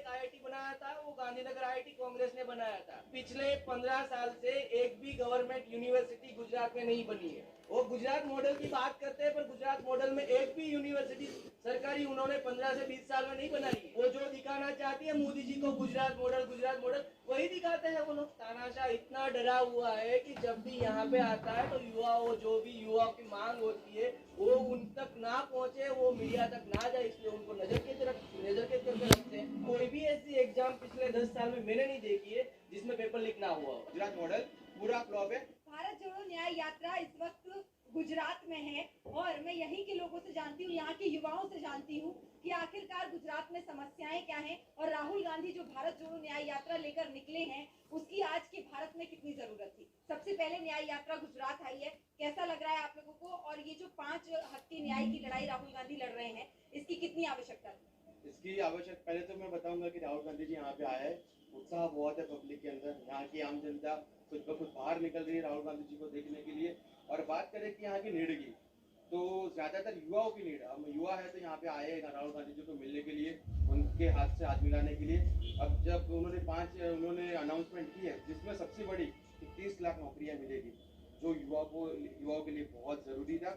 एक आईआईटी बनाया था, वो गांधीनगर आईआईटी कांग्रेस ने बनाया था। पिछले 15 साल से एक भी गवर्नमेंट यूनिवर्सिटी गुजरात में नहीं बनी है। वो गुजरात मॉडल की बात करते हैं, पर गुजरात मॉडल में एक भी यूनिवर्सिटी सरकारी उन्होंने 15 से 20 साल में नहीं बनाई। वो जो दिखाना चाहती है मोदी जी को गुजरात मॉडल वही दिखाते हैं वो लोग। तानाशाह इतना डरा हुआ है कि जब भी यहाँ पे आता है तो युवाओं जो भी युवाओं की मांग होती है वो उन तक ना पहुंचे, वो मीडिया तक ना जाए, इसलिए उनको नजर के करके रखते हैं। कोई भी ऐसी एग्जाम पिछले 10 साल में मैंने नहीं देखी है जिसमें पेपर लीक ना हुआ हो। गुजरात मॉडल पूरा फ्लॉप है। भारत जोड़ो न्याय यात्रा इस वक्त गुजरात में है और मैं यहीं के लोगों से जानती हूँ, यहाँ के युवाओं से जानती हूँ कि आखिरकार गुजरात में समस्याएं क्या हैं और राहुल गांधी जो भारत जोड़ो न्याय यात्रा लेकर निकले हैं उसकी आज के भारत में कितनी जरूरत थी। सबसे पहले न्याय यात्रा गुजरात आई है, कैसा लग रहा है आप लोगों को? और ये जो 5 हक के न्याय की लड़ाई राहुल गांधी लड़ रहे हैं, इसकी कितनी आवश्यकता थी? इसकी आवश्यक पहले तो मैं बताऊंगा कि राहुल गांधी जी यहाँ पे आए हैं, उत्साह बहुत है पब्लिक के अंदर। यहाँ की आम जनता कुछ ब कुछ बाहर निकल रही है राहुल गांधी जी को देखने के लिए। और बात करें कि यहाँ की नीड की, तो ज्यादातर युवाओं की नीड, हम युवा है तो यहाँ पे आए हैं राहुल गांधी जी को मिलने के लिए, उनके हाथ से हाथ मिलाने के लिए। अब जब उन्होंने अनाउंसमेंट की है जिसमें सबसे बड़ी 30 लाख नौकरियाँ मिलेगी, जो युवाओं के लिए बहुत ज़रूरी था।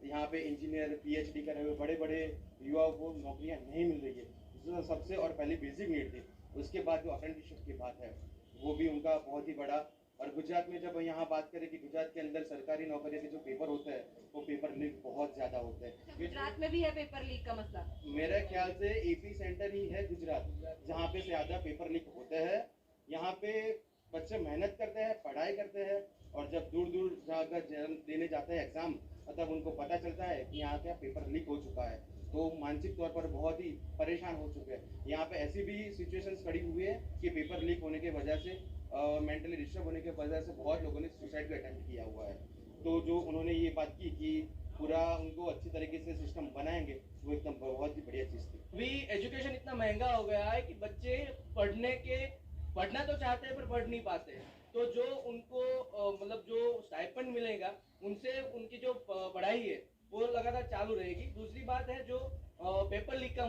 यहाँ पे इंजीनियर पीएचडी करे हुए बड़े बड़े युवाओं को नौकरियाँ नहीं मिल रही है, जो सबसे और पहली बेसिक नीड थी। उसके बाद जो अप्रेंटिसशिप की बात है वो भी उनका बहुत ही बड़ा। और गुजरात में जब यहाँ बात करें कि गुजरात के अंदर सरकारी नौकरी के जो पेपर होते हैं वो पेपर लीक बहुत ज़्यादा होते हैं। गुजरात में भी है पेपर लीक का मसला? मेरे ख्याल से एपी सेंटर ही है गुजरात, जहाँ पे ज़्यादा पेपर लीक होते हैं। यहाँ पे बच्चे मेहनत करते हैं, पढ़ाई करते हैं, और जब दूर दूर जाकर देने जाते हैं एग्जाम, तब उनको पता चलता है कि यहाँ का पेपर लीक हो चुका है, तो मानसिक तौर पर बहुत ही परेशान हो चुके हैं। यहाँ पे ऐसी भी सिचुएशंस खड़ी हुई है कि पेपर लीक होने की वजह से मेंटली डिस्टर्ब होने की वजह से बहुत लोगों ने सुसाइड का अटेम्प्ट किया हुआ है। तो जो उन्होंने ये बात की कि पूरा उनको अच्छी तरीके से सिस्टम बनाएंगे, वो एकदम बहुत ही बढ़िया चीज़ थी। अभी एजुकेशन इतना महंगा हो गया है कि बच्चे पढ़ना तो चाहते हैं पर पढ़ नहीं पाते हैं। तो जो उनको मतलब जो स्टाइपेंड मिलेगा उनसे उनकी जो पढ़ाई है वो लगातार चालू रहेगी। दूसरी बात है जो पेपर लीक का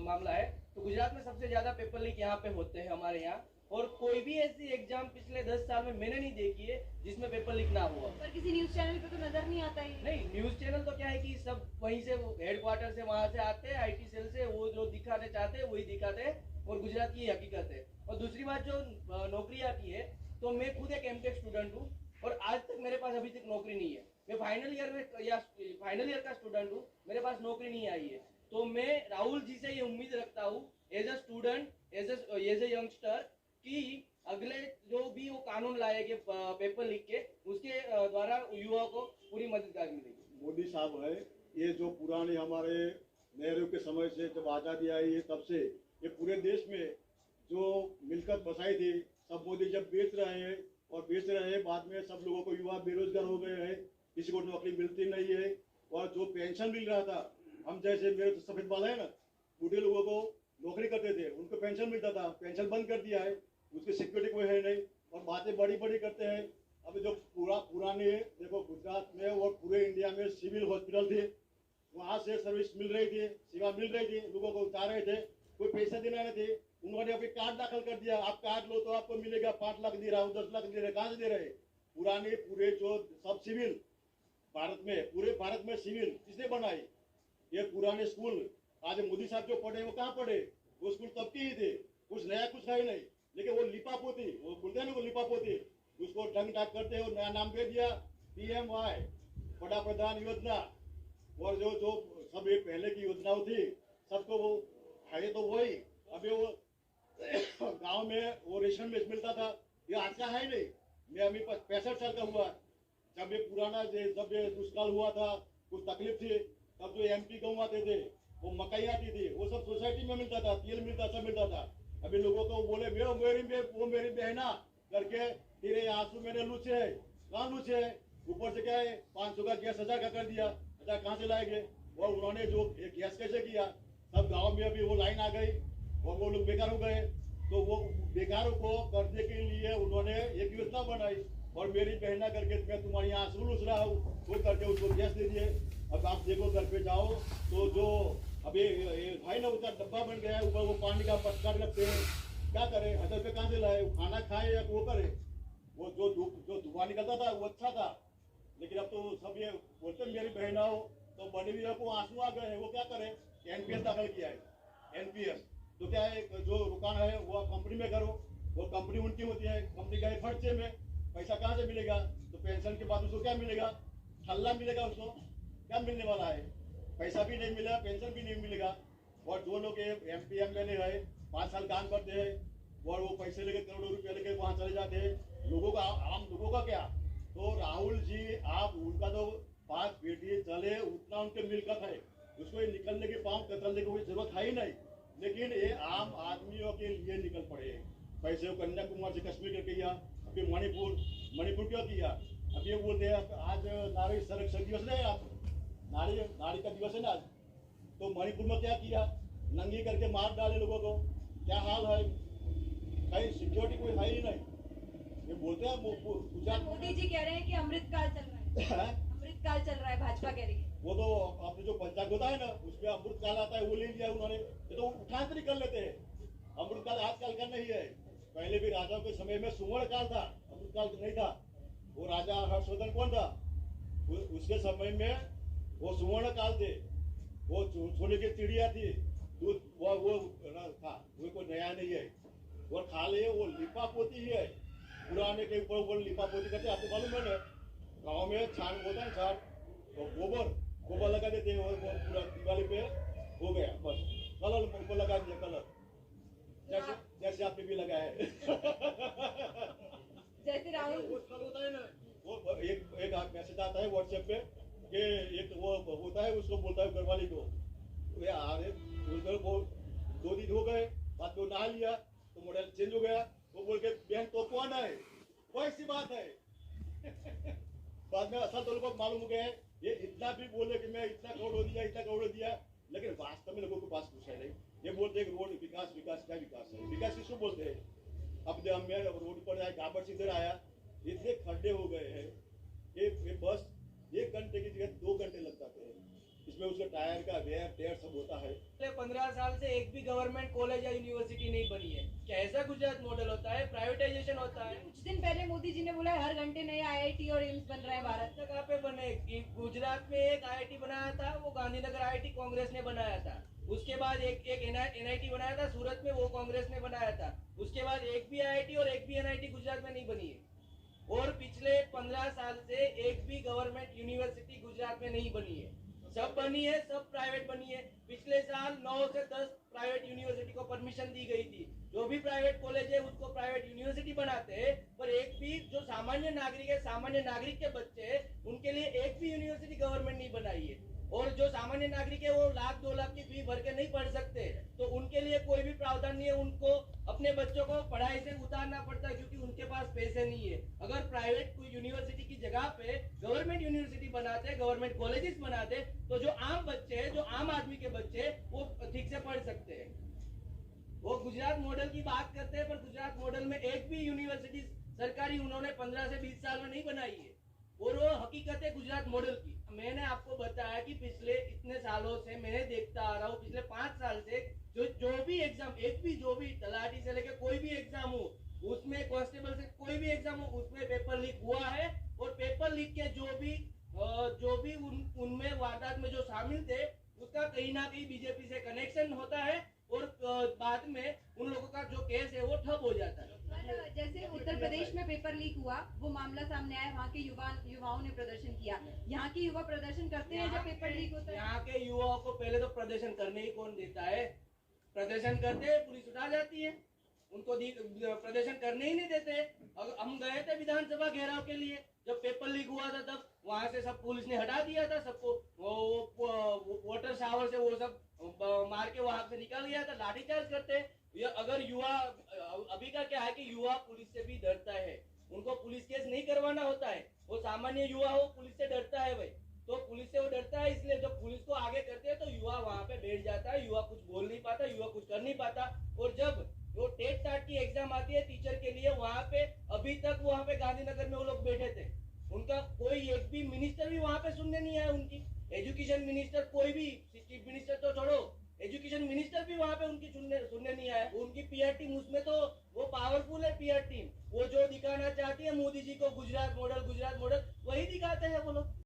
मामला है, तो गुजरात में सबसे ज्यादा पेपर लीक यहाँ पे होते हैं हमारे यहाँ, और कोई भी ऐसी एग्जाम पिछले 10 साल में मैंने नहीं देखी है जिसमें पेपर लीक ना हुआ। पर किसी न्यूज चैनल पे तो नजर नहीं आता है। नहीं, न्यूज चैनल तो क्या है कि सब वहीं से हेडक्वार्टर से वहां से आते हैं, आईटी सेल से, वो जो दिखाने चाहते हैं वही दिखाते हैं, और गुजरात की हकीकत है। और दूसरी बात जो नौकरियां की है, तो मैं खुद एक एमटेक स्टूडेंट हूँ और आज तक मेरे पास अभी तक नौकरी नहीं है। मैं फाइनल ईयर का स्टूडेंट हूँ, मेरे पास नौकरी नहीं आई है। तो मैं राहुल जी से ये उम्मीद रखता हूँ as a student, as a youngster, कि अगले जो भी वो कानून लाएंगे पेपर लीक के, उसके द्वारा युवाओं को पूरी मददगार मिलेगी। मोदी साहब है, ये जो पुराने हमारे नेहरू के समय से जब आज़ादी आई है तब से ये पूरे देश में जो मिलकत बसाई थी सब मोदी जब बेच रहे हैं, बाद में सब लोगों को युवा बेरोजगार हो गए हैं, किसी को नौकरी मिलती नहीं है। और जो पेंशन मिल रहा था, हम जैसे मेरे तो सफेद बाल है ना, बूढ़े लोगों को नौकरी करते थे उनको पेंशन मिलता था, पेंशन बंद कर दिया है, उसकी सिक्योरिटी कोई है नहीं, और बातें बड़ी बड़ी करते हैं। अभी जो पुराने देखो गुजरात में और पूरे इंडिया में सिविल हॉस्पिटल थे, वहाँ से सर्विस मिल रही थी, सेवा मिल रही थी, लोगों को उतार रहे थे, कोई पैसा देना नहीं थे। उन्होंने अभी कार्ड दाखिल कर दिया, आप कार्ड लो तो आपको मिलेगा, 5 लाख दे रहा हूँ, 10 लाख दे रहे, कहाँ से दे रहे? पूरे जो सब सिविल पूरे भारत में सिविल किसने बनाई? ये पुराने स्कूल। आज मोदी साहब जो पढ़े वो कहाँ पढ़े? वो स्कूल तब के ही थे, कुछ नया कुछ है नहीं। लेकिन वो लिपापोती, वो बोलते हैं ना, वो लिपापोती, उसको ढंग ढाक करते हैं, नया नाम दे दिया PMY, बड़ा प्रधान योजना। और जो सब ये पहले की योजनाओं थी सबको वो है तो वही। अभी वो गांव में वो रेशन में मिलता था, ये आज का है नहीं। मैं अभी 65 साल का हुआ, जब ये पुराना जब ये दुष्काल हुआ था, कुछ तकलीफ थी, तब जो MP गाँव आते थे, वो मकई आती थी, वो सब सोसाइटी में मिलता था, तेल मिलता, सब मिलता था। अभी लोगों को बोले वो मेरी बहना करके तेरे आंसू मेरे लूचे है, कहाँ लूचे है? ऊपर से क्या है 500 का गैस 1000 का कर दिया, 1000 कहाँ से लाएंगे? और उन्होंने जो गैस कैसे किया, सब गाँव में अभी वो लाइन आ गई और वो लोग बेकार हो गए। तो वो बेकारों को करने के लिए उन्होंने एक योजना बनाई, और मेरी बहना करके मैं तुम्हारी आंसू लूच रहा हूँ, वो करके उसको गैस दे दिए। अब आप देखो घर पे जाओ तो जो अब ये भाई ना उसका डब्बा बन गया है, ऊपर वो पानी का पटका रखते हैं, क्या करे? 1000 रुपये कहाँ से लाए? वो खाना खाए या वो करे? वो जो धुआं निकलता था वो अच्छा था, लेकिन अब तो सब ये बोलते मेरी बहना हो तो बड़ी भी को आंसू आ गए हैं, वो क्या करे? एनपीएस दाखिल किया है। एनपीएस तो क्या है, जो दुकान है वो कंपनी में करो, वो कंपनी उनकी होती है, कंपनी का खर्चे में पैसा कहाँ से मिलेगा? तो पेंशन के बाद उसको क्या मिलेगा? ठल्ला मिलेगा उसको, क्या मिलने वाला है? पैसा भी नहीं मिलेगा, पेंशन भी नहीं मिलेगा। और जो लोग एमपी एमएलए है 5 साल काम करते हैं और वो पैसे लेके करोड़ों रुपए लेके वहां चले जाते हैं, लोगों का, आम लोगों का क्या? तो राहुल जी, आप उनका तो 5 बेटी चले उतना उनके मिलकत है, उसको ये निकलने के पाँव कतरने की कोई जरूरत है ही नहीं, लेकिन ये आम आदमियों के लिए निकल पड़े। पैसे को कन्याकुमारी से कश्मीर करके किया, अभी मणिपुर क्यों किया? अब ये बोलते हैं आज नारी संरक्षण दिवस नहीं, आप नारी का दिवस है ना आज, तो मणिपुर में क्या किया? नंगी करके मार डाले लोगों को, क्या हाल है? कहीं सिक्योरिटी कोई है ही नहीं। ये बोलते हैं गुजरात। मोदी जी कह रहे हैं कि अमृतकाल चल रहा है, अमृतकाल चल रहा है, भाजपा कह रही है। वो तो अपने जो पंचायत होता है ना, उसमें अमृतकाल आता है, वो ले लिया उन्होंने, ये तो उठांतरी कर लेते हैं। अमृतकाल आजकल का नहीं है, पहले भी राजाओं के समय में सुवर्ण काल था, अमृतकाल नहीं था। वो राजा हर्षवर्धन कौन था? उसके समय में वो सुवर्ण काल थे, वो सोने की चिड़िया थी, दूध वो था, वो कोई नया नहीं है। और खाली वो लिपा पोती है, पुराने के ऊपर लिपा पोती करते। आपको मालूम है ना, गाँव में छान होता है, छान तो गोबर लगा देते हैं, और पूरा दिवाली पे हो गया, बस कलर उनको लगा दिया, कलर जैसे आपने भी लगाया है। जैसे राहुल होता है ना, वो एक मैसेज आता है व्हाट्सएप पे कि एक वो होता है, उसको बोलता है घरवाली को, वो 2 दिन हो गए, बाद में नहा लिया तो मॉडल चेंज हो गया, वो बोल के बहन तो कौन है, वैसी बात है। बाद में असल तो लोगों को मालूम हो गया है, ये इतना भी बोले कि मैं इतना करोड़ दिया, लेकिन वास्तव में लोगों के पास कुछ है नहीं। ये बोलते हैं रोड विकास क्या विकास है? विकास किसको बोलते हैं? अब जब मैं रोड पर आया, गाबर से इधर आया, इतने खड्डे हो गए हैं, ये बस 1 घंटे की जगह 2 घंटे लग जाते हैं। इसमें उसका टायर का वेयर टेयर सब होता है। 15 साल से एक भी गवर्नमेंट कॉलेज या यूनिवर्सिटी नहीं बनी है। कैसा गुजरात मॉडल होता है? प्राइवेटाइजेशन होता है। कुछ दिन पहले मोदी जी ने बोला हर घंटे नए आईआईटी और एम्स बन रहे हैं भारत में। कहाँ पे बने? गुजरात में एक आईआईटी बनाया था, वो गांधीनगर आईआईटी कांग्रेस ने बनाया था। उसके बाद एक एनआईटी बनाया था सूरत में, वो कांग्रेस ने बनाया था। उसके बाद एक भी आईआईटी और एक भी एनआईटी गुजरात में नहीं बनी है। और पिछले 15 साल से एक भी गवर्नमेंट यूनिवर्सिटी गुजरात में नहीं बनी है। सब बनी है, सब प्राइवेट बनी है। पिछले साल 9 से 10 प्राइवेट यूनिवर्सिटी को परमिशन दी गई थी। जो भी प्राइवेट कॉलेज है उसको प्राइवेट यूनिवर्सिटी बनाते हैं, पर एक भी जो सामान्य नागरिक है, सामान्य नागरिक के बच्चे हैं, उनके लिए एक भी यूनिवर्सिटी गवर्नमेंट नहीं बनाई है। और जो सामान्य नागरिक है वो 1-2 लाख की फी भर के नहीं पढ़ सकते, तो उनके लिए कोई भी प्रावधान नहीं है। उनको अपने बच्चों को पढ़ाई से उतारना पड़ता है क्योंकि उनके पास पैसे नहीं है। अगर प्राइवेट कोई यूनिवर्सिटी की जगह पे गवर्नमेंट यूनिवर्सिटी बनाते, गवर्नमेंट कॉलेजेस बनाते, तो जो आम बच्चे हैं, जो आम आदमी के बच्चे, वो ठीक से पढ़ सकते हैं। वो गुजरात मॉडल की बात करते हैं, पर गुजरात मॉडल में एक भी यूनिवर्सिटी सरकारी उन्होंने 15 से 20 साल में नहीं बनाई है। और वो हकीकत है गुजरात मॉडल की। मैंने आपको बताया कि पिछले इतने सालों से मैंने देखता आ रहा हूँ, पिछले 5 साल से जो भी एग्जाम, एक भी जो भी तलाटी से लेकर कोई भी एग्जाम हो, उसमें कांस्टेबल से कोई भी एग्जाम हो, उसमें पेपर लीक हुआ है। और पेपर लीक के जो भी उनमें वारदात में जो शामिल थे, उसका कहीं ना कहीं बीजेपी से कनेक्शन होता है और बाद में उन लोगों का जो केस है वो ठप हो जाता है। जैसे उत्तर प्रदेश में पेपर लीक हुआ, वो मामला सामने आया, वहाँ के युवाओं ने प्रदर्शन किया। यहाँ के युवा प्रदर्शन करते हैं जब पेपर लीक होता है? यहाँ के युवाओं को पहले तो प्रदर्शन करने ही कौन देता है? प्रदर्शन करते हैं, पुलिस उठा जाती है, उनको प्रदर्शन करने ही नहीं देते। हम गए थे विधानसभा घेराव के लिए, जब पेपर लीक हुआ था तब वहाँ से सब पुलिस ने हटा दिया था सबको, वो वाटर शावर से वो सब मार के वहां से निकल गया था। लाठीचार्ज करते हैं। अगर युवा, अभी का क्या है कि युवा पुलिस से भी डरता है, उनको पुलिस केस नहीं करवाना होता है। वो सामान्य युवा हो, पुलिस से डरता है भाई, तो पुलिस से वो डरता है, इसलिए जब पुलिस को आगे करते हैं तो युवा वहाँ पे बैठ जाता है। युवा कुछ बोल नहीं पाता, युवा कुछ कर नहीं पाता। और जब वो टेट टाट की एग्जाम आती है टीचर के लिए, वहाँ पे अभी तक वहाँ पे गांधीनगर में वो लोग बैठे थे, उनका कोई एक भी मिनिस्टर भी वहाँ पे सुनने नहीं आया उनकी। एजुकेशन मिनिस्टर कोई भी, चीफ मिनिस्टर तो छोड़ो, एजुकेशन मिनिस्टर भी वहां पे उनकी सुनने नहीं आया। उनकी पीआर टीम, उसमें तो वो पावरफुल है पीआर टीम, वो जो दिखाना चाहती है मोदी जी को गुजरात मॉडल वही दिखाते हैं वो लोग।